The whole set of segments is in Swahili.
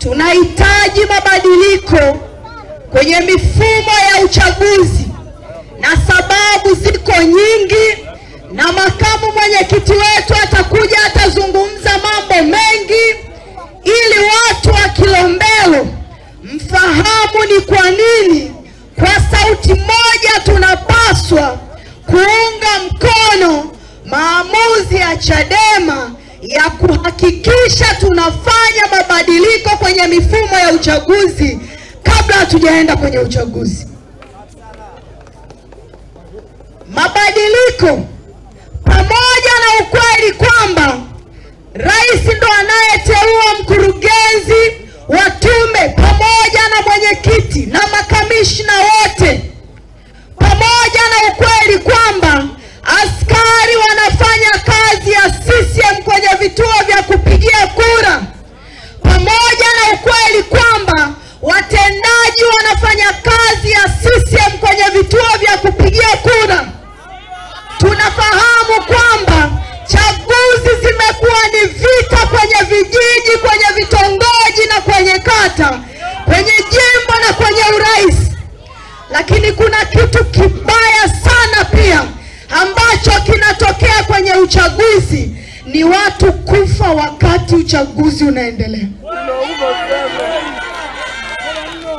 tunahitaji mabadiliko kwenye mifumo ya uchaguzi, na sababu ziko nyingi, na makamu mwenyekiti wetu atakuja atazungumza mambo mengi ili watu wa Kilombero mfahamu ni kwa nini kwa sauti moja tunapaswa kuunga mkono maamuzi ya Chadema ya kuhakikisha tunafanya mabadiliko kwenye mifumo ya uchaguzi kabla hatujaenda kwenye uchaguzi. Mabadiliko pamoja na ukweli kwamba rais ndo anayeteua mkurugenzi wa tume pamoja na mwenyekiti na makamishna wote, pamoja na ukweli kwamba askari wanafanya kazi ya CCM kwenye vituo vya kupigia kura, pamoja na ukweli kwamba watendaji wanafanya kazi ya CCM kwenye vituo vya kupigia kura, tunafahamu kwamba chaguzi zimekuwa ni vita kwenye vijiji, kwenye vitongoji na kwenye kata, kwenye jimbo na kwenye urais. Lakini kuna kitu kibaya sana pia ambacho kinatokea kwenye uchaguzi, ni watu kufa wakati uchaguzi unaendelea.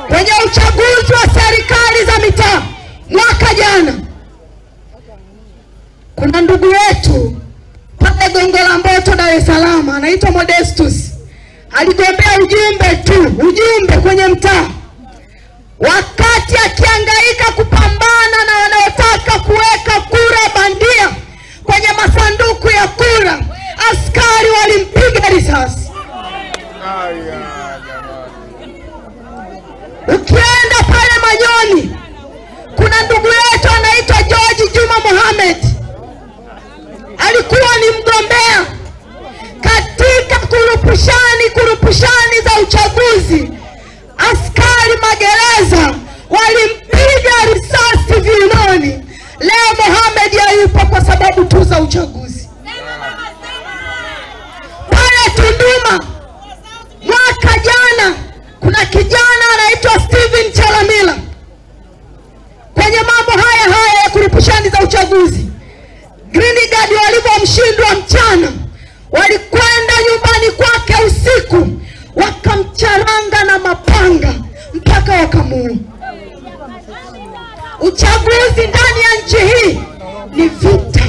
Kwenye uchaguzi wa serikali za mitaa mwaka jana, kuna ndugu yetu pale Gongo la Mboto, Dar es Salaam, anaitwa Modestus, aligombea ujumbe kwenye mtaa. Wakati akihangaika kupambana na wanaotaka kuweka kura bandia kwenye masanduku ya kura, askari walimpiga risasi. Ukienda pale Manyoni, kuna ndugu yetu anaitwa George Juma Mohamed, alikuwa ni mgombea katika kurupushani za uchaguzi. Askari magereza walimpiga risasi viunoni. Leo Mohamed hayupo kwa sababu tu za uchaguzi. Pale Tunduma mwaka jana, kuna kijana anaitwa Steven Chalamila, kwenye mambo haya ya kurupushani za uchaguzi, Green Guard walipomshindwa mchana, walikwenda nyumbani kwake usiku, wakamcharanga na mapanga mpaka wakamuua. Uchaguzi ndani ya nchi hii ni vita.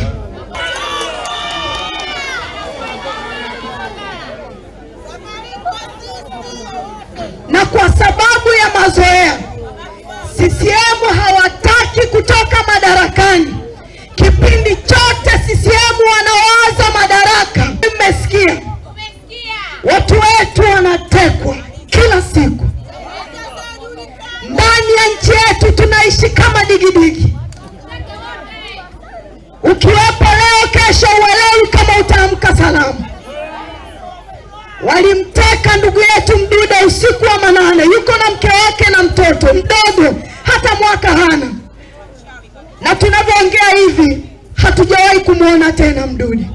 Na kwa sababu ya mazoea, CCM hawataki kutoka madarakani. Kipindi chote CCM wanawaza madaraka. Mmesikia? Watu wetu wanatekwa kila siku. Ndani ya nchi yetu tunaishi kama digidigi. Ukiwepo leo, kesho uelewi kama utaamka salama. Walimteka ndugu yetu Mdude usiku wa manane, yuko na mke wake na mtoto mdogo, hata mwaka hana. Na tunavyoongea hivi hatujawahi kumuona tena Mdude.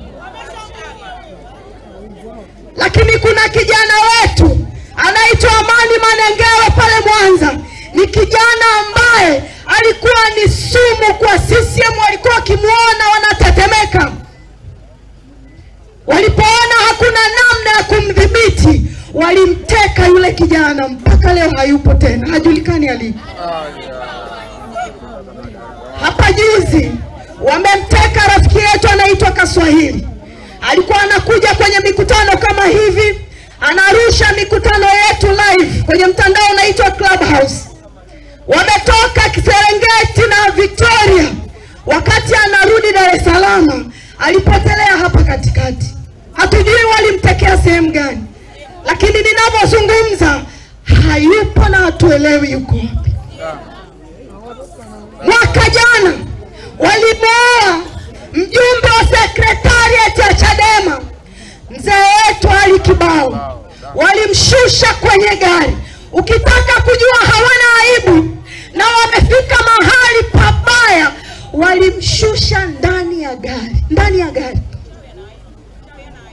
Lakini kuna kijana wetu anaitwa Amani Manengewe pale Mwanza, ni kijana ambaye alikuwa ni sumu kwa CCM. Walikuwa wakimuona wanatetemeka. Walipoona hakuna namna ya kumdhibiti, walimteka yule kijana, mpaka leo hayupo tena, hajulikani alipo. Hapa juzi wamemteka rafiki yetu anaitwa Kaswahili. Alikuwa anakuja kwenye mikutano kama hivi, anarusha mikutano yetu live kwenye mtandao unaitwa Clubhouse. Wametoka Serengeti na Victoria, wakati anarudi Dar es Salaam alipotelea hapa katikati. Hatujui walimtekea sehemu gani, lakini ninapozungumza hayupo na hatuelewi yuko wapi. Mwaka jana walimuua mjumbe wa sekretariat ya Chadema, mzee wetu Ali Kibao. Walimshusha kwenye gari. Ukitaka kujua hawana aibu na wamefika mahali pabaya, walimshusha ndani ya gari.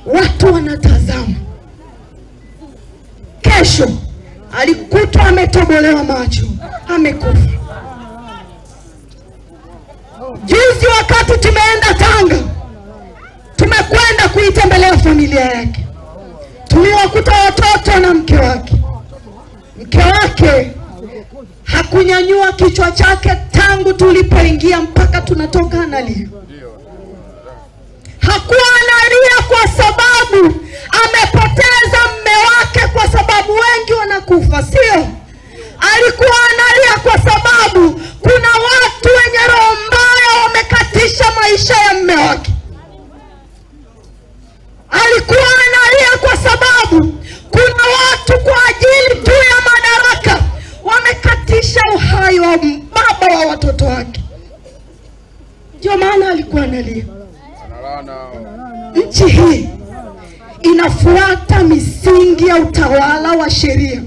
Watu wanatazama. kesho alikutwa ametobolewa macho, amekufa. Juzi wakati tumeenda Tanga, tumekwenda kuitembelea familia yake, tuliwakuta watoto na mke wake. Mke wake hakunyanyua kichwa chake tangu tulipoingia mpaka tunatoka analia. Hakuwa analia kwa sababu amepoteza mume wake, kwa sababu wengi wanakufa, sio. Alikuwa analia kwa sababu kuna watu wenye roho mbaya wamekatisha maisha ya mume wake. Alikuwa analia kwa sababu kuna watu kwa ajili tu ya madaraka wamekatisha uhai wa baba wa watoto wake. Ndio maana alikuwa analia. Nchi hii inafuata misingi ya utawala wa sheria.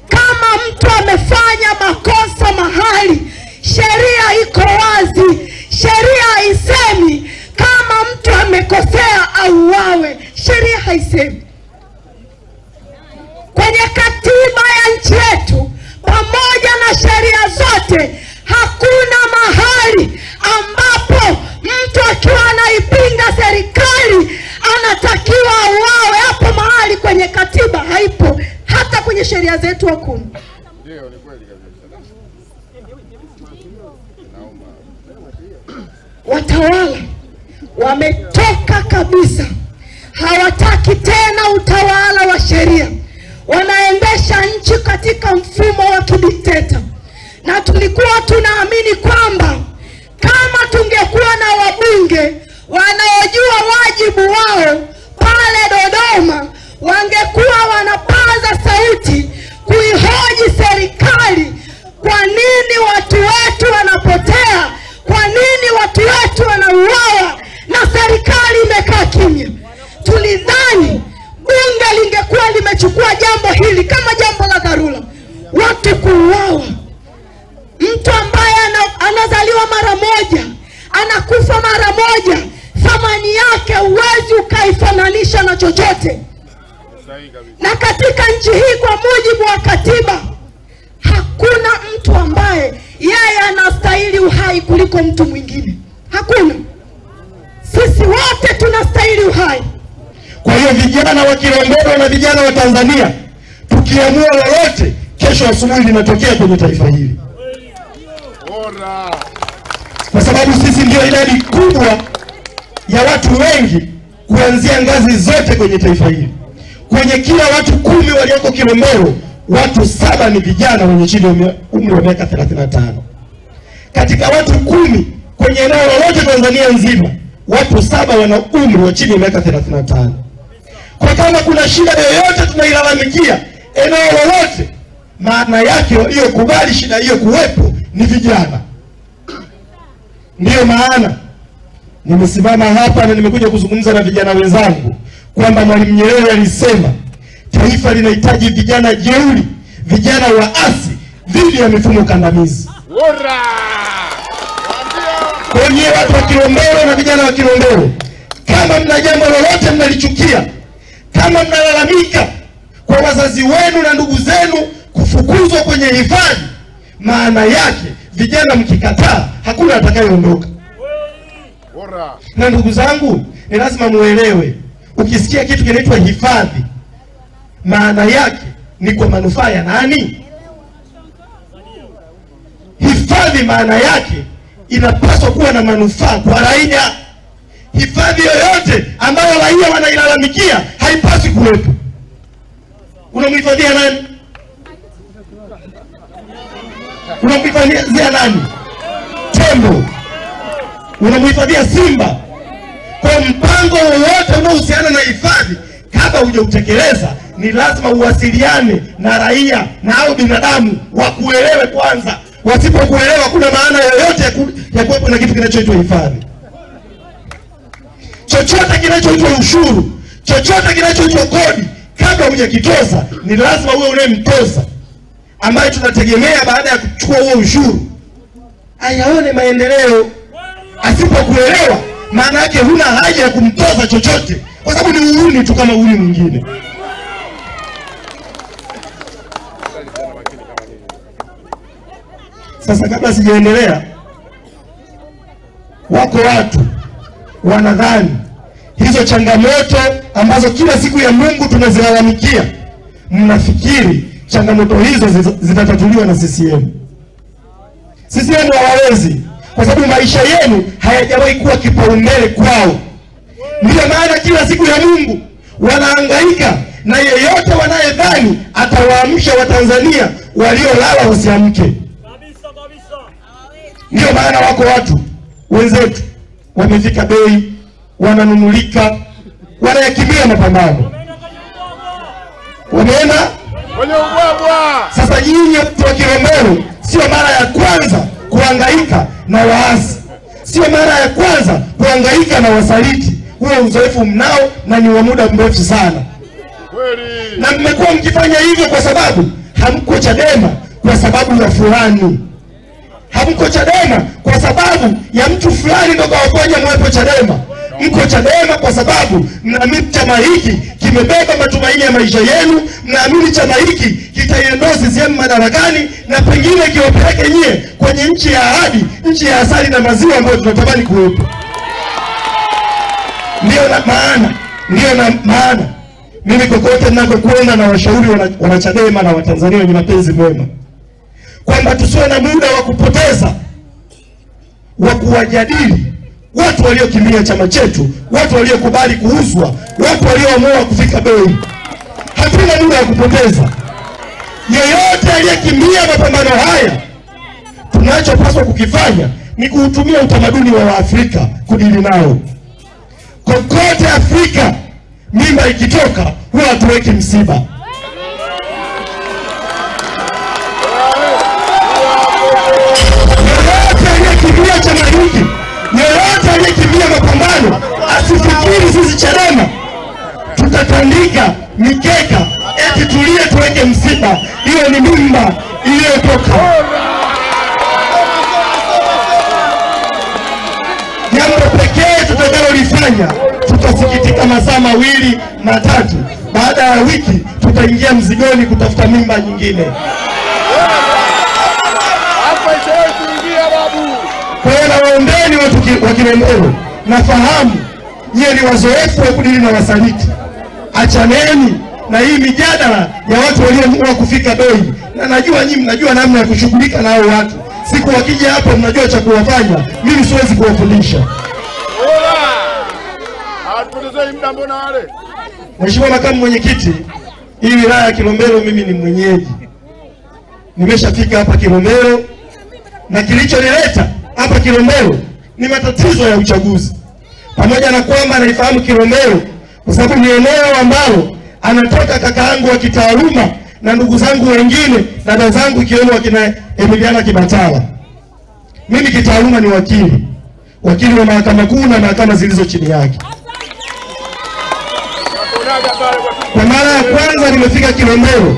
Kama mtu amefanya makosa mahali, sheria iko wazi. Sheria haisemi kama mtu amekosea auawe, sheria haisemi. Kwenye katiba ya nchi yetu pamoja na sheria zote, hakuna mahali ambapo mtu akiwa anaipinga serikali anatakiwa auawe. Hapo mahali kwenye katiba haipo, hata kwenye sheria zetu hakuna. Ndio, ni kweli kabisa. Watawala wametoka kabisa, hawataki tena utawala wa sheria. Wanaendesha nchi katika mfumo wa kidikteta, na tulikuwa tunaamini kwamba kama tungekuwa na wabunge wanaojua wajibu wao pale Dodoma, wangekuwa wanapaza sauti kuihoji serikali. Kwa nini watu wetu wanapotea? Kwa nini watu wetu wanauawa na serikali imekaa kimya? Tulidhani bunge lingekuwa limechukua jambo hili kama jambo la dharura. Watu kuuawa, mtu ambaye anazaliwa mara moja, anakufa mara moja, thamani yake huwezi ukaifananisha na chochote. Na katika nchi hii kwa mujibu wa katiba, hakuna mtu ambaye yeye anastahili uhai kuliko mtu mwingine. Hakuna. Sisi wote tunastahili uhai. Kwa hiyo vijana wa Kilombero na vijana wa Tanzania, tukiamua lolote, kesho asubuhi linatokea kwenye taifa hili. Kwa sababu sisi ndio idadi kubwa ya watu wengi kuanzia ngazi zote kwenye taifa hili. Kwenye kila watu 10 walioko Kilombero, watu 7 ni vijana wenye chini ya umri wa miaka 35. Katika watu 10 kwenye eneo lolote Tanzania nzima, watu 7 wana umri wa chini ya miaka 35. Kwa kama kuna shida yoyote tunailalamikia eneo lolote, maana yake waliokubali shida hiyo kuwepo ni vijana. Ndiyo maana nimesimama hapa na nimekuja kuzungumza na vijana wenzangu kwamba Mwalimu Nyerere alisema taifa linahitaji vijana jeuri, vijana waasi dhidi ya mifumo kandamizi. Kwa hiyo watu wa Kilombero na vijana wa Kilombero, kama mna jambo lolote mnalichukia, kama mnalalamika kwa wazazi wenu na ndugu zenu kufukuzwa kwenye hifadhi, maana yake vijana mkikataa hakuna atakayeondoka. Na ndugu zangu, ni lazima muelewe, ukisikia kitu kinaitwa hifadhi, maana yake ni kwa manufaa ya nani? Hifadhi maana yake inapaswa kuwa na manufaa kwa raia. Hifadhi yoyote ambayo raia wanailalamikia haipaswi kuwepo. Unamhifadhia nani? Unamhifadhia nani? Tembo. Unamhifadhia simba. Kwa mpango wowote unaohusiana na hifadhi, kabla hujautekeleza, ni lazima uwasiliane na raia na hao binadamu wakuelewe kwanza. Wasipokuelewa kuna maana yoyote ya kuwepo na kitu kinachoitwa hifadhi. Chochote kinachoitwa ushuru, chochote kinachoitwa kodi, kabla hujakitoza ni lazima uwe unayemtoza, ambaye tunategemea baada ya kuchukua huo ushuru ayaone maendeleo. Asipokuelewa, maana yake huna haja ya kumtoza chochote, kwa sababu ni uhuni tu kama uhuni mwingine. Sasa kabla sijaendelea, wako watu wanadhani hizo changamoto ambazo kila siku ya Mungu tunazilalamikia, mnafikiri changamoto hizo zitatatuliwa na CCM. CCM hawawezi, kwa sababu maisha yenu hayajawahi kuwa kipaumbele kwao. Ndio maana kila siku ya Mungu wanahangaika na yeyote wanayedhani atawaamsha Watanzania waliolala wasiamke. Ndio maana wako watu wenzetu wamefika bei, wananunulika, wanayakimbia mapambano, wameenda kwenye ubwabwa. Sasa nyinyi watu wa Kilombero, sio mara ya kwanza kuhangaika na waasi, sio mara ya kwanza kuhangaika na wasaliti. Huo uzoefu mnao na ni wa muda mrefu sana. Kweli. Na mmekuwa mkifanya hivyo kwa sababu hamko Chadema kwa sababu ya fulani. Hamko Chadema kwa sababu ya mtu fulani ndio kawafanya mwepo Chadema. Mko Chadema kwa sababu mnaamini chama hiki kimebeba matumaini ya maisha yenu, mnaamini chama hiki kitaiondoa CCM madarakani na pengine kiwapeleke nyie kwenye nchi ya ahadi, nchi ya asali na maziwa ambayo tunatamani kuwepo. Ndio na maana mimi kokote ninakokwenda na washauri wana Chadema na Watanzania wenye mapenzi mema, kwamba tusiwe na muda wa kupoteza wa kuwajadili watu waliokimbia chama chetu, watu waliokubali kuuzwa, watu walioamua kufika bei. Hatuna muda wa kupoteza. Yeyote aliyekimbia mapambano haya, tunachopaswa kukifanya ni kuutumia utamaduni wa Afrika kudili nao. Kokote Afrika, mimba ikitoka huwa hatuweki msiba. Yeyote aliyekimbia chama hiki, yeyote aliyekimbia mapambano, asifikiri sisi Chadema tutatandika mikeka eti tulie tuweke msiba. Hiyo ni mimba iliyotoka. Jambo pekee tutakalolifanya, tutasikitika masaa 2 matatu, baada ya wiki tutaingia mzigoni kutafuta mimba nyingine. Hapa ishawahi kuingia babu. Kwa hiyo nawaombeni watu wa Kilombero, nafahamu nyie ni wazoefu wa kudili na wasaliti. Achaneni na hii mijadala ya watu walioamua kufika bei, na najua nyinyi mnajua namna ya kushughulika na hao watu. Siku wakija hapo mnajua cha kuwafanya, mimi siwezi kuwafundisha. Hatupotezei muda mbona wale. Mheshimiwa Makamu Mwenyekiti, hii wilaya ya Kilombero mimi ni mwenyeji. Nimeshafika hapa Kilombero, na kilichonileta hapa Kilombero ni matatizo ya uchaguzi. Pamoja na kwamba naifahamu Kilombero kwa sababu ni eneo ambalo anatoka kaka yangu wa kitaaluma na ndugu zangu wengine, dada zangu ikiwemo wakina Emiliana Kibatala. Mimi kitaaluma ni wakili wa mahakama kuu na mahakama zilizo chini yake. Kwa mara ya kwanza nimefika Kilombero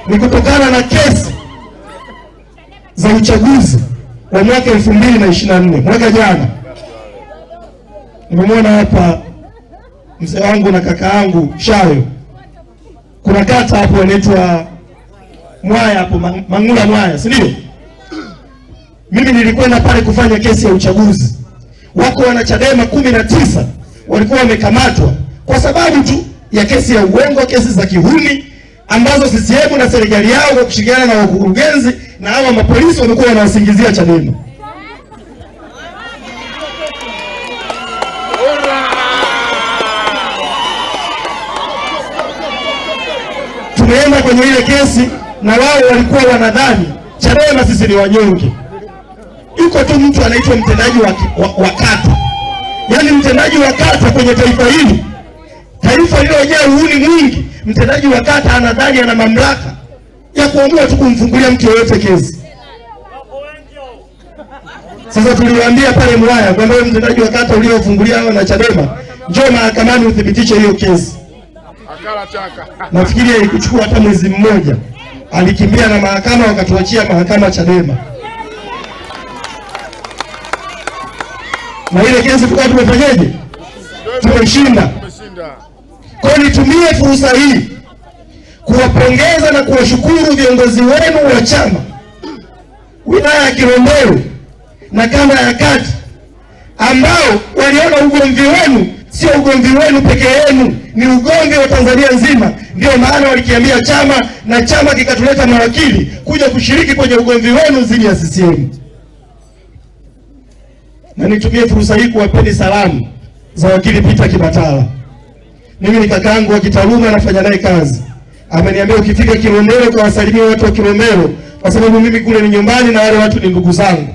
ni kutokana na kesi za uchaguzi wa mwaka 2024, mwaka jana. Nimemwona hapa mzee wangu na kaka yangu Shayo. Kuna kata hapo inaitwa Mwaya hapo, Mangula Mwaya, si ndio? Mimi nilikwenda pale kufanya kesi ya uchaguzi. Wako wana Chadema 19 walikuwa wamekamatwa kwa sababu tu ya kesi ya uongo, kesi za kihuni ambazo CCM na serikali yao kwa kushirikiana na wakurugenzi na hawa mapolisi wamekuwa wanawasingizia Chadema. Tumeenda kwenye ile kesi na wao walikuwa wanadhani Chadema sisi ni wanyonge. Yuko tu mtu anaitwa mtendaji wa kata. Yaani mtendaji wa kata kwenye taifa hili, taifa lililojaa uhuni mwingi, mtendaji wa kata anadhani ana mamlaka ya kuamua tu kumfungulia mtu yoyote kesi. Sasa tuliwaambia pale Mwaya kwamba wewe mtendaji wa kata uliofungulia hao na Chadema, njoo mahakamani uthibitishe hiyo kesi. Akala chaka. Nafikiri ilikuchukua hata mwezi mmoja. Alikimbia na mahakama, wakatuachia mahakama Chadema. Na ile kesi tukawa tumefanyaje? Tumeshinda. Kwa hiyo nitumie fursa hii kuwapongeza na kuwashukuru viongozi wenu wa chama wilaya ya Kilombero na kanda ya kati, ambao waliona ugomvi wenu sio ugomvi wenu peke yenu, ni ugomvi wa Tanzania nzima. Ndio maana walikiambia chama na chama kikatuleta mawakili kuja kushiriki kwenye ugomvi wenu dhidi ya CCM. Na nitumie fursa hii kuwapeni salamu za wakili Peter Kibatala. Mimi ni kakaangu wa kitaaluma, nafanya naye kazi. Ameniambia ukifika Kilombero kawasalimia watu wa Kilombero, kwa sababu mimi kule ni nyumbani na wale watu ni ndugu zangu.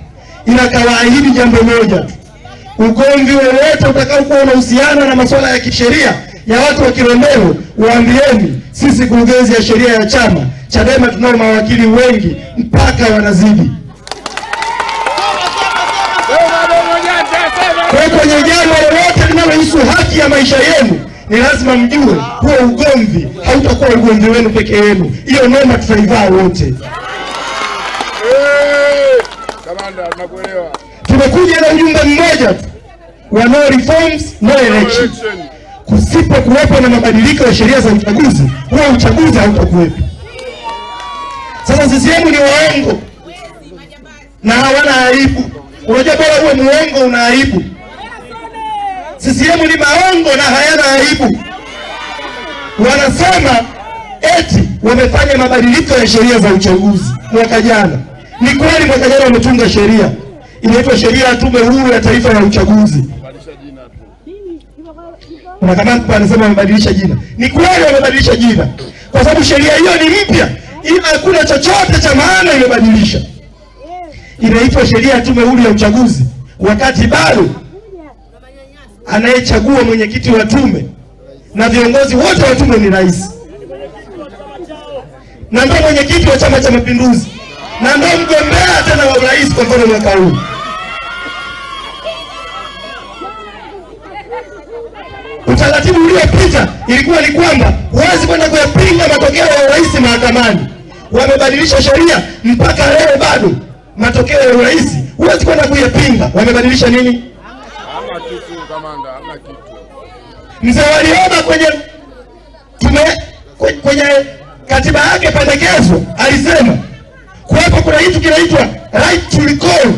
Ila kawaahidi jambo moja tu, ugomvi wowote utakaokuwa unahusiana na masuala ya kisheria ya watu wa Kilombero, waambieni sisi kurugenzi ya sheria ya chama Chadema tunao mawakili wengi mpaka wanazidi. Kwa kwenye jambo lolote linalohusu haki ya maisha yenu, ni lazima mjue huo ugomvi hautakuwa ugomvi wenu peke yenu. Hiyo noma tutaivaa wote. Kamanda, tunakuelewa. Tumekuja na ujumbe mmoja tu wa no reforms no election. Kusipo kuwepo na mabadiliko ya sheria za uchaguzi, huo uchaguzi hautakuwepo. Sasa CCM ni waongo na hawana aibu. Unajua bora uwe muongo una aibu. CCM ni maongo na hayana aibu. Wanasema eti wamefanya mabadiliko ya sheria za uchaguzi mwaka jana. Ni kweli mwaka jana wametunga sheria inaitwa sheria ya Tume Huru ya Taifa ya Uchaguzi. Kuna kama anasema wamebadilisha jina. Ni kweli wamebadilisha jina, kwa sababu sheria hiyo ni mpya, ila hakuna chochote cha maana imebadilisha. Inaitwa sheria ya Tume Huru ya Uchaguzi, wakati bado anayechagua mwenyekiti wa tume na viongozi wote wa tume ni rais, na ndio mwenyekiti wa Chama cha Mapinduzi, na ndio mgombea tena wa urais kwa mfano mwaka huu. Utaratibu uliopita ilikuwa ni kwamba huwezi kwenda kuyapinga matokeo ya urais mahakamani. Wamebadilisha sheria mpaka leo bado matokeo ya urais huwezi kwenda kuyapinga. Wamebadilisha nini? Hamna kitu kamanda, hamna kitu. Mzee Warioba kwenye katiba yake pendekezo alisema kuwepo kuna kitu kinaitwa right to recall.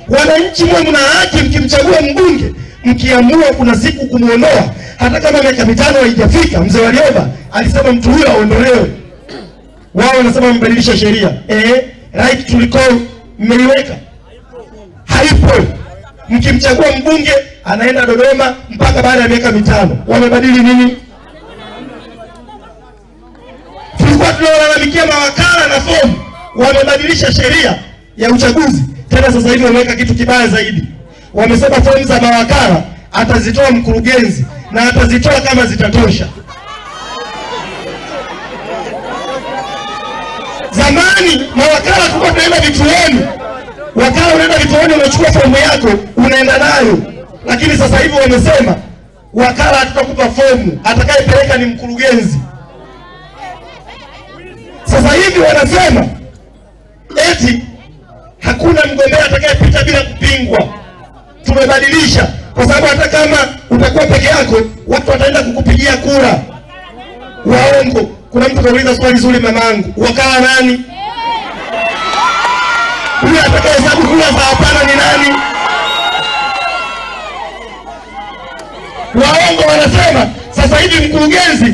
Wananchi mwe mna haki mkimchagua mbunge, mkiamua kuna siku kumuondoa hata kama miaka 5 haijafika. Mzee Warioba alisema mtu huyo aondolewe. Wao wanasema wamebadilisha sheria. Right to recall mmeliweka? Haipo. Mkimchagua mbunge anaenda Dodoma mpaka baada ya miaka 5. Wamebadili nini? Tulikuwa tunalalamikia mawakala na fomu. Wamebadilisha sheria ya uchaguzi. Tena sasa hivi wameweka kitu kibaya zaidi. Wamesema fomu za mawakala atazitoa mkurugenzi, na atazitoa kama zitatosha. Zamani mawakala tulikuwa tunaenda vituoni. Wakala unaenda vituoni unachukua fomu yako unaenda nayo. Lakini sasa hivi wamesema wakala hatutakupa fomu, atakayepeleka ni mkurugenzi. Sasa hivi wanasema eti hakuna mgombea atakayepita bila kupingwa. Tumebadilisha kwa sababu hata kama utakuwa peke yako watu wataenda kukupigia kura. Waongo. Kuna mtu kauliza swali zuri mamangu, wakala nani? Huyu atakayehesabu kura za hapana ni nani? Waongo wanasema sasa hivi mkurugenzi